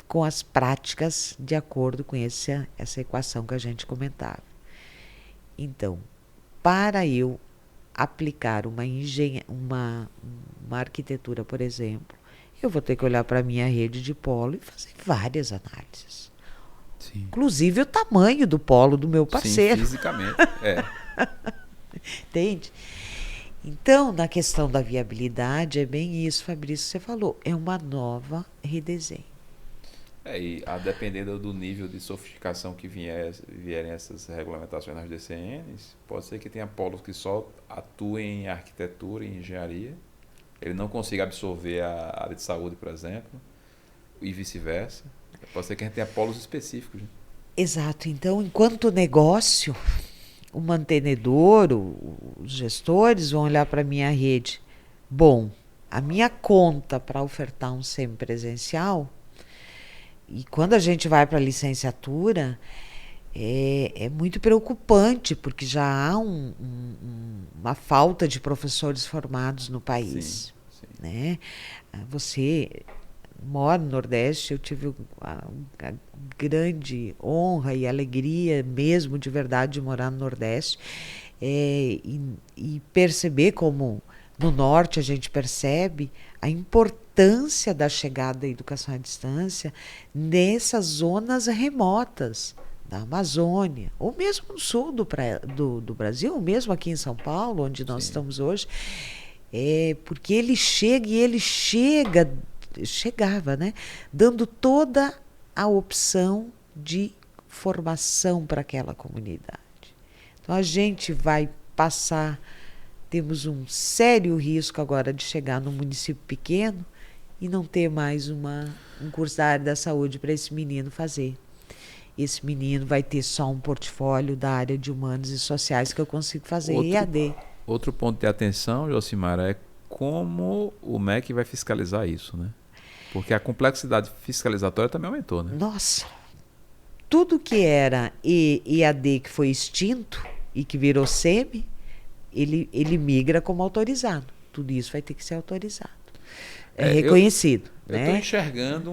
com as práticas de acordo com essa equação que a gente comentava. Então, para eu aplicar uma arquitetura, por exemplo, eu vou ter que olhar para a minha rede de polo e fazer várias análises. Sim. Inclusive o tamanho do polo do meu parceiro. Sim, fisicamente. Entende? Então, na questão da viabilidade, é bem isso, Fabrício, você falou. É uma nova redesenho. E a dependendo do nível de sofisticação que vierem essas regulamentações nas DCNs, pode ser que tenha polos que só atuem em arquitetura e engenharia, ele não consiga absorver a área de saúde, por exemplo, e vice-versa. Pode ser que a gente tenha polos específicos. Né? Exato. Então, enquanto negócio, o mantenedor, os gestores vão olhar para a minha rede. Bom, a minha conta para ofertar um semipresencial, e quando a gente vai para a licenciatura, é muito preocupante, porque já há uma falta de professores formados no país. Sim. Né? Você mora no Nordeste, eu tive a grande honra e alegria mesmo, de verdade, de morar no Nordeste, e perceber como no Norte a gente percebe a importância da chegada da educação à distância nessas zonas remotas da Amazônia, ou mesmo no sul do Brasil, ou mesmo aqui em São Paulo, onde nós estamos hoje, porque ele chegava, né, dando toda a opção de formação para aquela comunidade. Então a gente vai passar, temos um sério risco agora de chegar num município pequeno e não ter mais um curso da área da saúde para esse menino fazer. Esse menino vai ter só um portfólio da área de humanos e sociais que eu consigo fazer EAD. Outro ponto de atenção, Josimara, é como o MEC vai fiscalizar isso, né? Porque a complexidade fiscalizatória também aumentou, né? Nossa! Tudo que era EAD que foi extinto e que virou SEMI, ele migra como autorizado. Tudo isso vai ter que ser autorizado. É reconhecido. Eu estou enxergando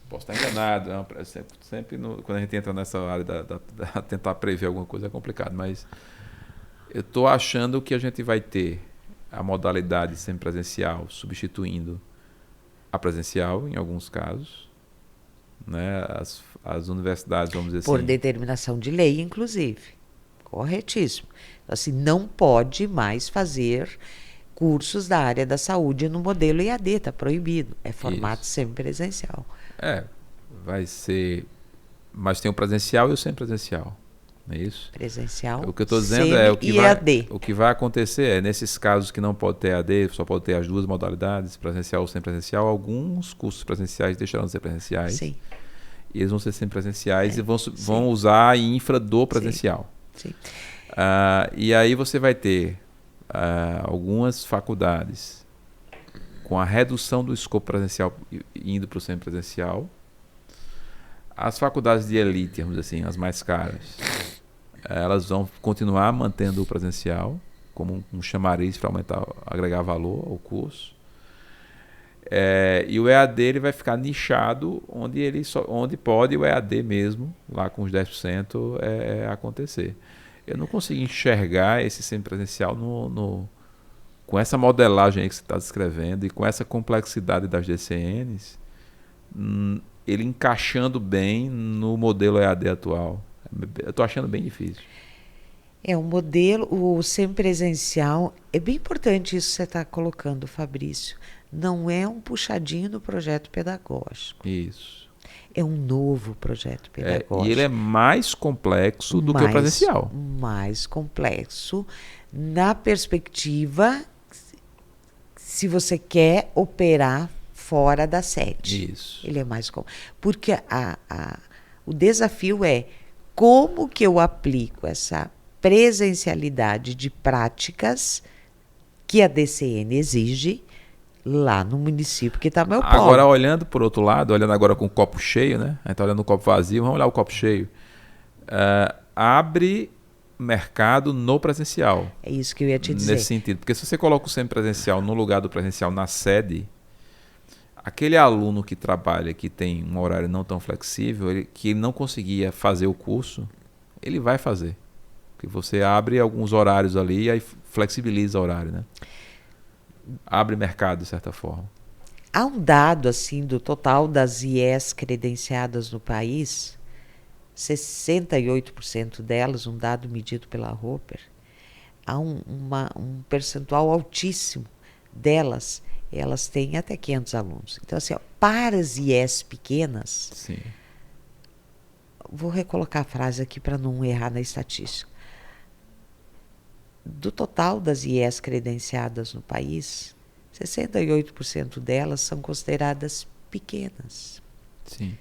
posso estar enganado, sempre quando a gente entra nessa área da tentar prever alguma coisa é complicado, mas eu estou achando que a gente vai ter a modalidade semipresencial substituindo a presencial em alguns casos, né? As universidades, vamos dizer por assim. determinação de lei, inclusive. Corretíssimo. Assim, não pode mais fazer cursos da área da saúde no modelo EAD, está proibido. É formato semipresencial. Vai ser... Mas tem o presencial e o semipresencial. Não é isso? Presencial, o que eu estou dizendo o que vai acontecer nesses casos que não pode ter EAD, só pode ter as duas modalidades, presencial ou semipresencial, alguns cursos presenciais deixarão de ser presenciais. Sim. E eles vão ser semipresenciais e vão usar a infra do presencial. Sim. E aí você vai ter algumas faculdades com a redução do escopo presencial indo para o semipresencial. As faculdades de elite, vamos dizer assim, as mais caras, elas vão continuar mantendo o presencial como um chamariz para agregar valor ao curso. E o EAD ele vai ficar nichado onde pode o EAD mesmo, lá com os 10%, acontecer. Eu não consigo enxergar esse semipresencial com essa modelagem aí que você está descrevendo e com essa complexidade das DCNs, ele encaixando bem no modelo EAD atual. Eu estou achando bem difícil. Um modelo, o semipresencial, é bem importante isso que você está colocando, Fabrício. Não é um puxadinho no projeto pedagógico. Isso. É um novo projeto pedagógico. E ele é mais complexo do que o presencial. Mais complexo na perspectiva se você quer operar fora da sede. Isso. Ele é mais complexo. Porque o desafio é como que eu aplico essa presencialidade de práticas que a DCN exige lá no município que está meu polo. Agora, olhando por outro lado, olhando agora com o copo cheio, né? A gente está olhando o copo vazio, vamos olhar o copo cheio. abre mercado no presencial. É isso que eu ia te dizer. Nesse sentido. Porque se você coloca o semipresencial no lugar do presencial na sede, aquele aluno que trabalha, que tem um horário não tão flexível, que ele não conseguia fazer o curso, ele vai fazer. Porque você abre alguns horários ali e aí flexibiliza o horário, né? Abre mercado, de certa forma. Há um dado, assim, do total das IES credenciadas no país, 68% delas, um dado medido pela Roper, há um percentual altíssimo delas, elas têm até 500 alunos. Então, assim, ó, para as IES pequenas, Sim. vou recolocar a frase aqui para não errar na estatística. Do total das IES credenciadas no país, 68% delas são consideradas pequenas. Sim.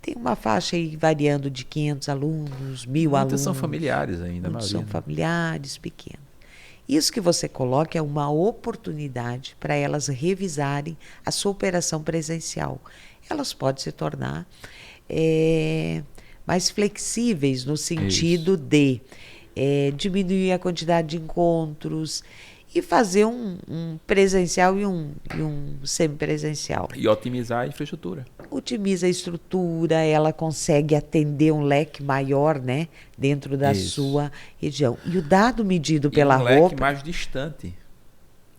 Tem uma faixa aí variando de 500 alunos, 1.000 alunos. Muitas são familiares ainda, muitos Maria. são familiares, pequenos. Isso que você coloca é uma oportunidade para elas revisarem a sua operação presencial. Elas podem se tornar mais flexíveis no sentido de diminuir a quantidade de encontros e fazer um presencial e um semipresencial. E otimizar a infraestrutura. Otimiza a estrutura, ela consegue atender um leque maior, né, dentro da sua região. E o dado medido pela Roper... Roper, mais distante.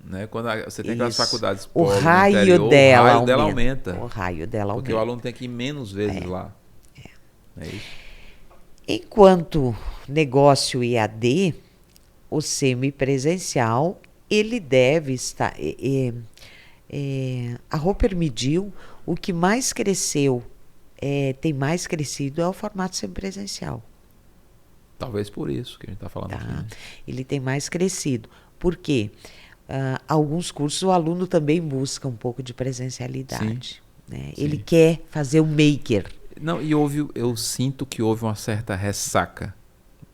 Né? Quando você tem aquelas faculdades o polo raio no interior, dela o raio dela aumenta. O raio dela porque aumenta. o aluno tem que ir menos vezes lá. É isso. Enquanto negócio EAD, o semipresencial, ele deve estar... a Roper mediu, o que mais cresceu, tem mais crescido é o formato semipresencial. Talvez por isso que a gente está falando aqui. Né? Ele tem mais crescido. Por quê? Alguns cursos o aluno também busca um pouco de presencialidade. Né? Ele quer fazer o maker. Não, e eu sinto que houve uma certa ressaca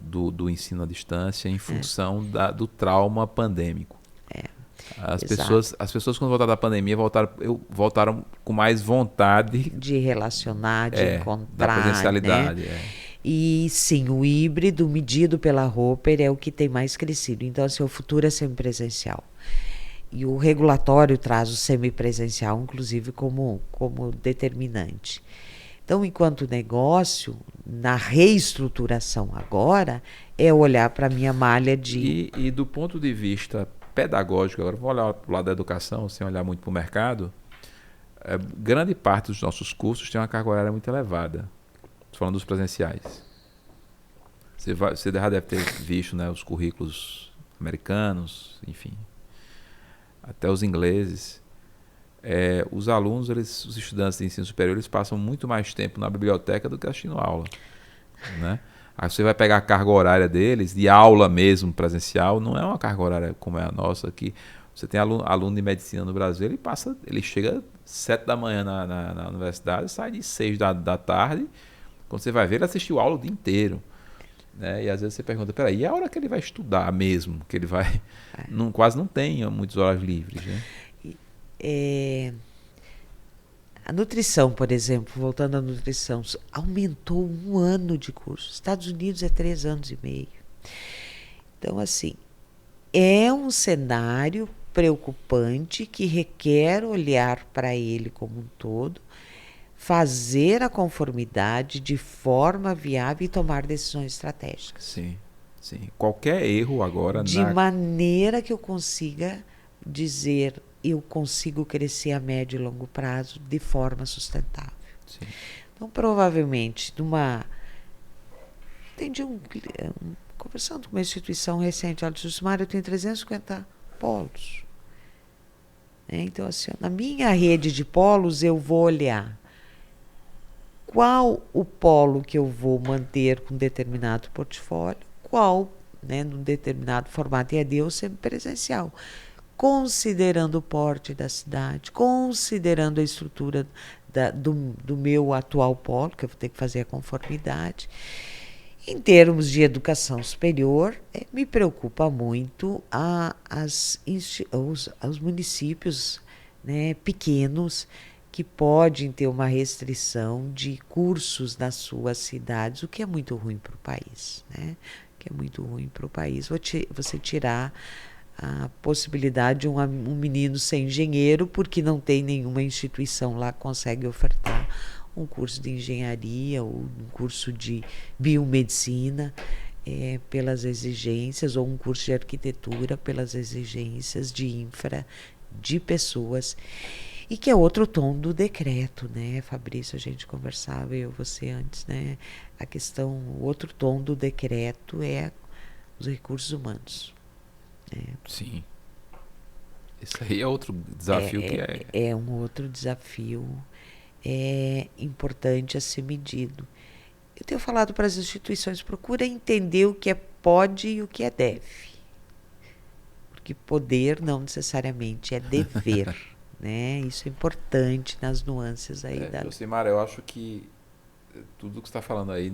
do ensino à distância em função do trauma pandêmico. As pessoas, quando voltaram da pandemia, voltaram com mais vontade de relacionar, de encontrar. Da presencialidade. Né? E sim, o híbrido medido pela Roper é o que tem mais crescido. Então, assim, o futuro é semipresencial. E o regulatório traz o semipresencial, inclusive, como determinante. Então, enquanto negócio, na reestruturação agora, é olhar para a minha malha de... E do ponto de vista pedagógico, agora vou olhar para o lado da educação, sem olhar muito para o mercado, grande parte dos nossos cursos tem uma carga horária muito elevada. Estou falando dos presenciais. Você já deve ter visto, né, os currículos americanos, enfim, até os ingleses. Os alunos, os estudantes de ensino superior, eles passam muito mais tempo na biblioteca do que assistindo aula. Né? Aí você vai pegar a carga horária deles, de aula mesmo, presencial, não é uma carga horária como é a nossa aqui. Você tem aluno de medicina no Brasil, ele chega 7 da manhã na universidade, sai de 6 da tarde, quando você vai ver, ele assistiu aula o dia inteiro. Né? E às vezes você pergunta, peraí, e a hora que ele vai estudar mesmo? Que ele vai... quase não tem muitas horas livres, né? A nutrição, por exemplo, voltando à nutrição, aumentou 1 ano de curso. Estados Unidos é 3 anos e meio. Então, assim, é um cenário preocupante que requer olhar para ele como um todo, fazer a conformidade de forma viável e tomar decisões estratégicas. Sim, sim. Qualquer erro agora... De maneira que eu consiga dizer... eu consigo crescer a médio e longo prazo de forma sustentável. Sim. Então, provavelmente, conversando com uma instituição recente, ela disse, Mário, eu tenho 350 polos. Então, assim, na minha rede de polos, eu vou olhar qual o polo que eu vou manter com determinado portfólio, qual, num determinado formato EAD ou semipresencial, considerando o porte da cidade, considerando a estrutura do meu atual polo, que eu vou ter que fazer a conformidade. Em termos de educação superior, me preocupa muito os municípios, né, pequenos que podem ter uma restrição de cursos nas suas cidades, o que é muito ruim para o país, né? O que é muito ruim para o país. Você tirar a possibilidade de um menino ser engenheiro porque não tem nenhuma instituição lá que consegue ofertar um curso de engenharia ou um curso de biomedicina pelas exigências, ou um curso de arquitetura pelas exigências de infra, de pessoas. E que é outro tom do decreto, né, Fabrício? A gente conversava, eu e você antes, né? A questão, o outro tom do decreto é os recursos humanos. Sim. Isso aí é outro desafio que é. É um outro desafio importante a ser medido. Eu tenho falado para as instituições, procura entender o que é pode e o que é deve. Porque poder não necessariamente é dever. Né? Isso é importante nas nuances aí da... Josimar, eu acho que tudo que você está falando aí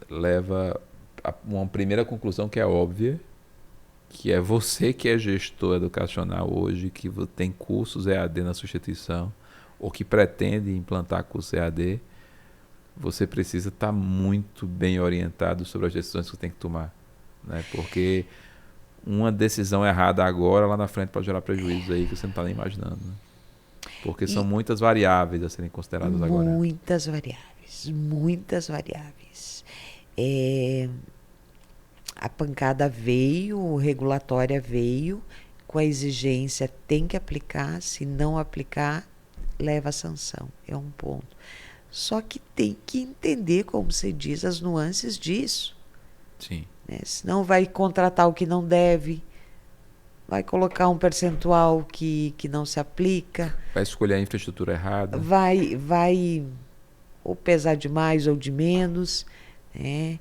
leva a uma primeira conclusão que é óbvia, que é você que é gestor educacional hoje, que tem cursos EAD na sua instituição, ou que pretende implantar cursos EAD, você precisa estar muito bem orientado sobre as decisões que você tem que tomar. Né? Porque uma decisão errada agora, lá na frente, pode gerar prejuízos aí que você não está nem imaginando. Né? Porque são muitas variáveis a serem consideradas agora. Muitas variáveis, muitas variáveis. A pancada veio, a regulatória veio, com a exigência tem que aplicar, se não aplicar, leva a sanção. É um ponto. Só que tem que entender, como se diz, as nuances disso. Sim. Né? Senão vai contratar o que não deve, vai colocar um percentual que não se aplica. Vai escolher a infraestrutura errada. Vai ou pesar de mais ou de menos. Né?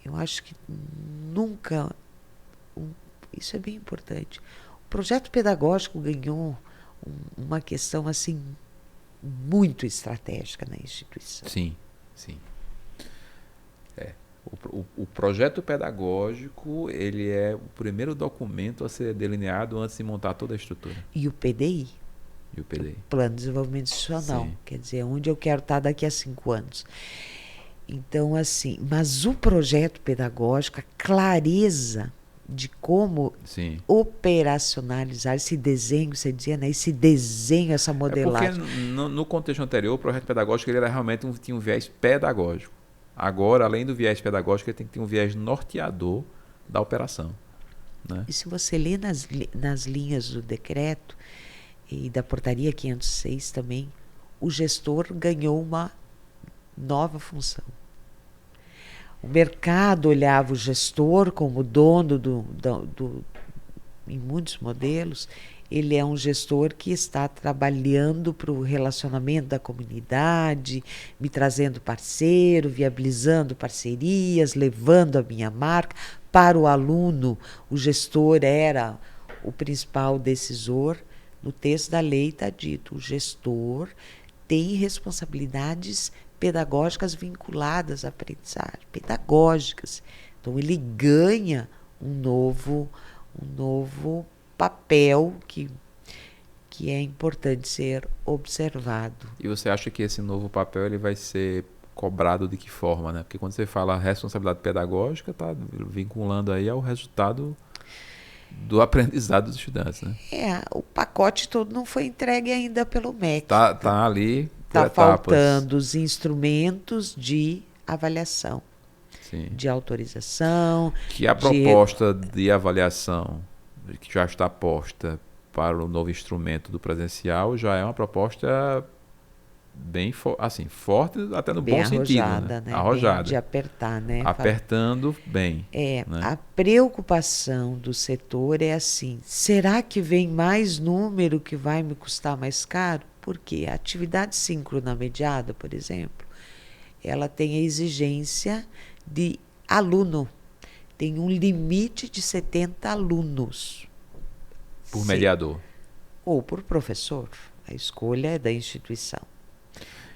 Eu acho que nunca... isso é bem importante. O projeto pedagógico ganhou uma questão assim muito estratégica na instituição. Sim, sim. O projeto pedagógico, ele é o primeiro documento a ser delineado antes de montar toda a estrutura. E o PDI. E o PDI. Plano de Desenvolvimento Institucional. Sim. Quer dizer, onde eu quero estar daqui a 5 anos. Então, assim, mas o projeto pedagógico, a clareza de como Sim. operacionalizar esse desenho, você dizia, né? Esse desenho, essa modelagem. Porque no contexto anterior, o projeto pedagógico ele era realmente tinha um viés pedagógico. Agora, além do viés pedagógico, ele tem que ter um viés norteador da operação. Né? E se você lê nas linhas do decreto e da portaria 506 também, o gestor ganhou uma nova função. O mercado olhava o gestor como dono em muitos modelos. Ele é um gestor que está trabalhando para o relacionamento da comunidade, me trazendo parceiro, viabilizando parcerias, levando a minha marca. Para o aluno, o gestor era o principal decisor. No texto da lei está dito, o gestor tem responsabilidades pedagógicas vinculadas à aprendizagem, pedagógicas. Então, ele ganha um novo papel que é importante ser observado. E você acha que esse novo papel ele vai ser cobrado de que forma? Né? Porque quando você fala responsabilidade pedagógica, está vinculando aí ao resultado do aprendizado dos estudantes. Né? O pacote todo não foi entregue ainda pelo MEC. Tá ali. Está faltando os instrumentos de avaliação, Sim. de autorização. Que a proposta de avaliação que já está posta para o novo instrumento do presencial já é uma proposta bem forte, até no bem bom arrojada, sentido. Né? Arrojada. De apertar, né? Apertando bem. Né? A preocupação do setor é assim, será que vem mais número que vai me custar mais caro? Porque a atividade síncrona mediada, por exemplo, ela tem a exigência de aluno. Tem um limite de 70 alunos. Por mediador. Ou por professor. A escolha é da instituição.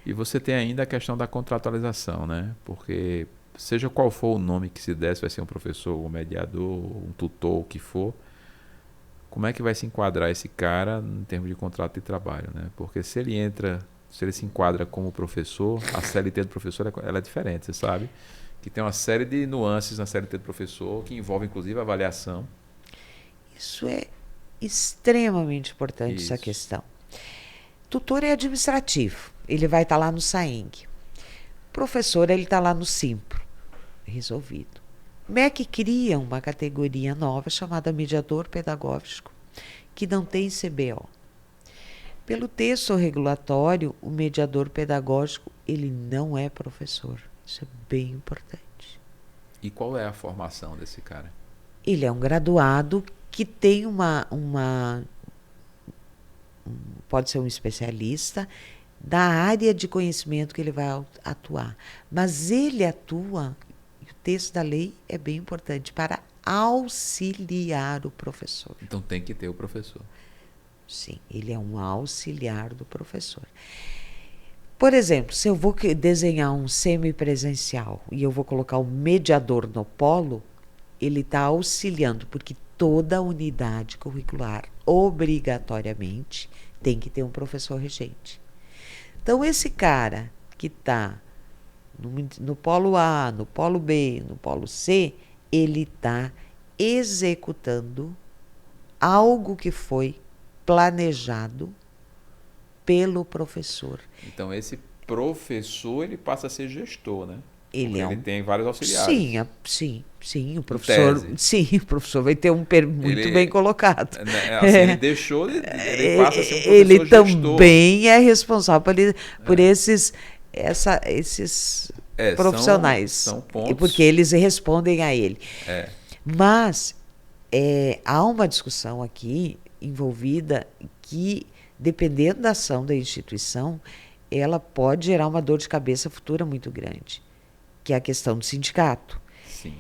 E você tem ainda a questão da contratualização, né? Porque seja qual for o nome que se der, se vai ser um professor, um mediador, um tutor, o que for, como é que vai se enquadrar esse cara em termos de contrato de trabalho, né? Porque se ele se enquadra como professor, a CLT do professor ela é diferente, você sabe? Que tem uma série de nuances na CLT do professor, que envolve inclusive a avaliação. Isso é extremamente importante, essa Isso. questão. Tutor é administrativo, ele vai estar lá no SAENG. Professor, ele está lá no Simpro, resolvido. O MEC cria uma categoria nova chamada mediador pedagógico, que não tem CBO. Pelo texto regulatório, o mediador pedagógico, ele não é professor. Isso é bem importante. E qual é a formação desse cara? Ele é um graduado que tem pode ser um especialista da área de conhecimento que ele vai atuar. Mas ele atua, e o texto da lei é bem importante, para auxiliar o professor. Então tem que ter o professor. Sim, ele é um auxiliar do professor. Por exemplo, se eu vou desenhar um semipresencial e eu vou colocar um mediador no polo, ele está auxiliando, porque toda unidade curricular, obrigatoriamente, tem que ter um professor regente. Então, esse cara que está no polo A, no polo B, no polo C, ele está executando algo que foi planejado pelo professor. Então esse professor ele passa a ser gestor, né? Ele tem vários auxiliares. Sim, o professor, o professor vai ter muito bem colocado. Assim, ele deixou, ele passa a ser um professor ele gestor. Também é responsável por esses profissionais, são pontos. porque eles respondem a ele. É. Mas há uma discussão aqui envolvida que, dependendo da ação da instituição, ela pode gerar uma dor de cabeça futura muito grande, que é a questão do sindicato. Sim.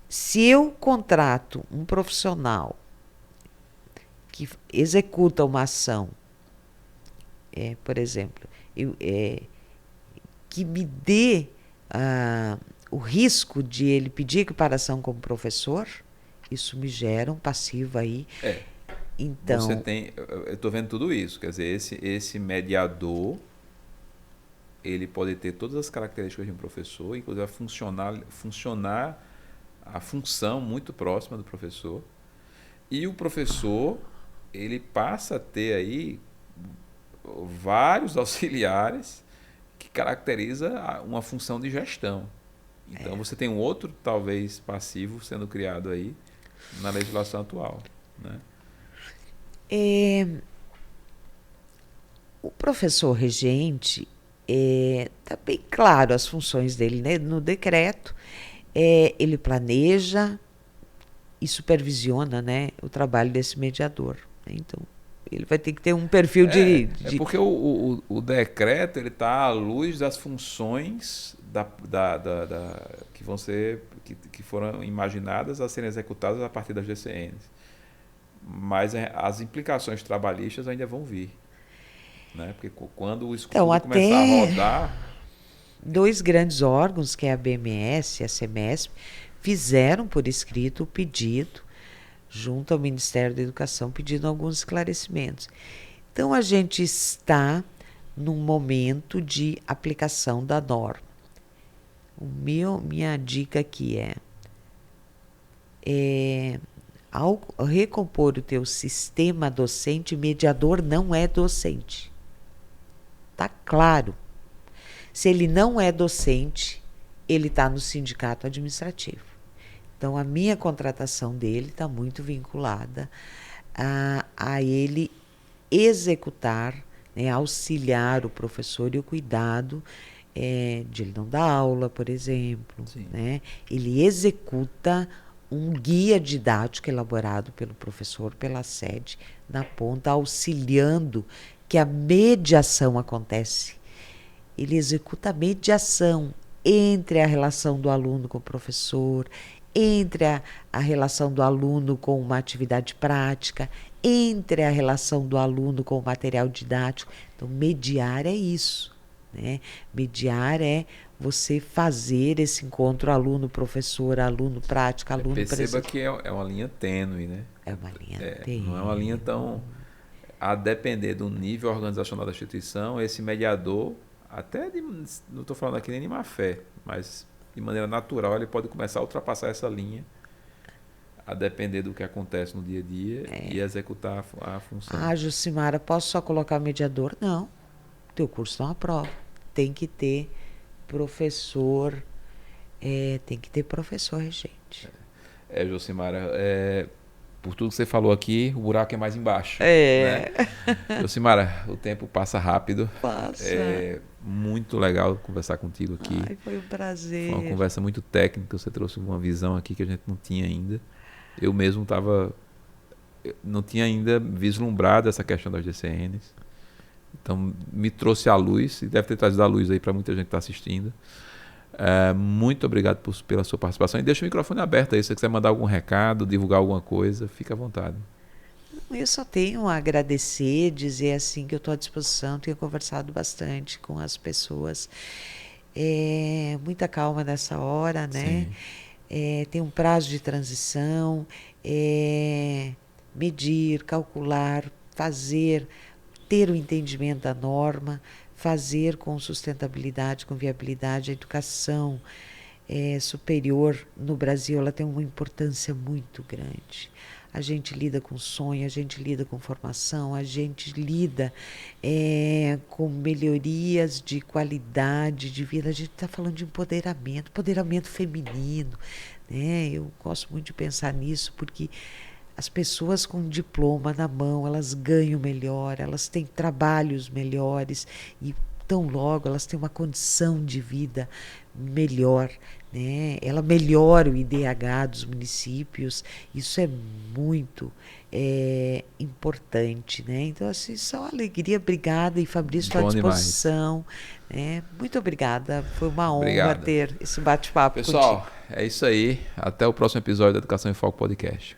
Se eu contrato um profissional que executa uma ação, por exemplo, que me dê o risco de ele pedir equiparação como professor, isso me gera um passivo aí. Então, eu estou vendo tudo isso, quer dizer, esse mediador, ele pode ter todas as características de um professor, inclusive funcionar a função muito próxima do professor, e o professor ele passa a ter aí vários auxiliares que caracteriza uma função de gestão. Então você tem um outro, talvez, passivo sendo criado aí na legislação atual, né? O professor regente, está bem claro as funções dele, né? No decreto. Ele planeja e supervisiona, né, o trabalho desse mediador. Então, ele vai ter que ter um perfil de... porque o decreto está à luz das funções que foram imaginadas a serem executadas a partir das GCNs. Mas as implicações trabalhistas ainda vão vir, né? Porque quando o estudo começar a rodar... Dois grandes órgãos, que é a BMS e a CEMESP, fizeram por escrito o pedido junto ao Ministério da Educação, pedindo alguns esclarecimentos. Então, a gente está num momento de aplicação da norma. Minha dica aqui ao recompor o teu sistema docente, mediador não é docente. Tá claro. Se ele não é docente, ele está no sindicato administrativo. Então, a minha contratação dele está muito vinculada a ele executar, né, auxiliar o professor e o cuidado de ele não dar aula, por exemplo. Né? Ele executa um guia didático elaborado pelo professor, pela sede, na ponta, auxiliando que a mediação acontece. Ele executa a mediação entre a relação do aluno com o professor, entre a relação do aluno com uma atividade prática, entre a relação do aluno com o material didático. Então, mediar é isso. né? Mediar é você fazer esse encontro aluno-professor, aluno-prática, aluno Perceba presente. que é uma linha tênue, né? É uma linha Não é uma linha tênue. tão... A depender do nível organizacional da instituição, esse mediador, não estou falando aqui nem de má fé, mas de maneira natural ele pode começar a ultrapassar essa linha, a depender do que acontece no dia a dia e executar a função. Ah, Jucimara, posso só colocar mediador? Não. Teu curso não aprova. Tem que ter professor, tem que ter professor regente. Josimara, por tudo que você falou aqui, o buraco é mais embaixo, né? É, Josimara, o tempo passa rápido. passa. É muito legal conversar contigo aqui. Ai, foi um Foi uma prazer. conversa muito técnica, você trouxe uma visão aqui que a gente não tinha ainda. Eu mesmo não tinha ainda vislumbrado essa questão das DCNs. Então me trouxe à luz, e deve ter trazido à luz aí para muita gente que está assistindo. Muito obrigado pela sua participação. E deixa o microfone aberto aí, se você quiser mandar algum recado, divulgar alguma coisa, fica à vontade. Eu só tenho a agradecer, dizer assim que eu estou à disposição, tenho conversado bastante com as pessoas. Muita calma nessa hora, né? Sim. Tem um prazo de transição, medir, calcular, fazer, ter o entendimento da norma, fazer com sustentabilidade, com viabilidade. A educação superior no Brasil ela tem uma importância muito grande. A gente lida com sonho, a gente lida com formação, a gente lida com melhorias de qualidade de vida. A gente está falando de empoderamento feminino, né? Eu gosto muito de pensar nisso porque as pessoas com diploma na mão, elas ganham melhor, elas têm trabalhos melhores e tão logo elas têm uma condição de vida melhor, né? Ela melhora o IDH dos municípios, isso é muito importante, né? Então, assim, só alegria, obrigada, e Fabrício, estou à Bom demais. disposição, né? Muito obrigada, foi uma honra Obrigado. ter esse bate-papo contigo. Pessoal, é isso aí. Até o próximo episódio da Educação em Foco Podcast.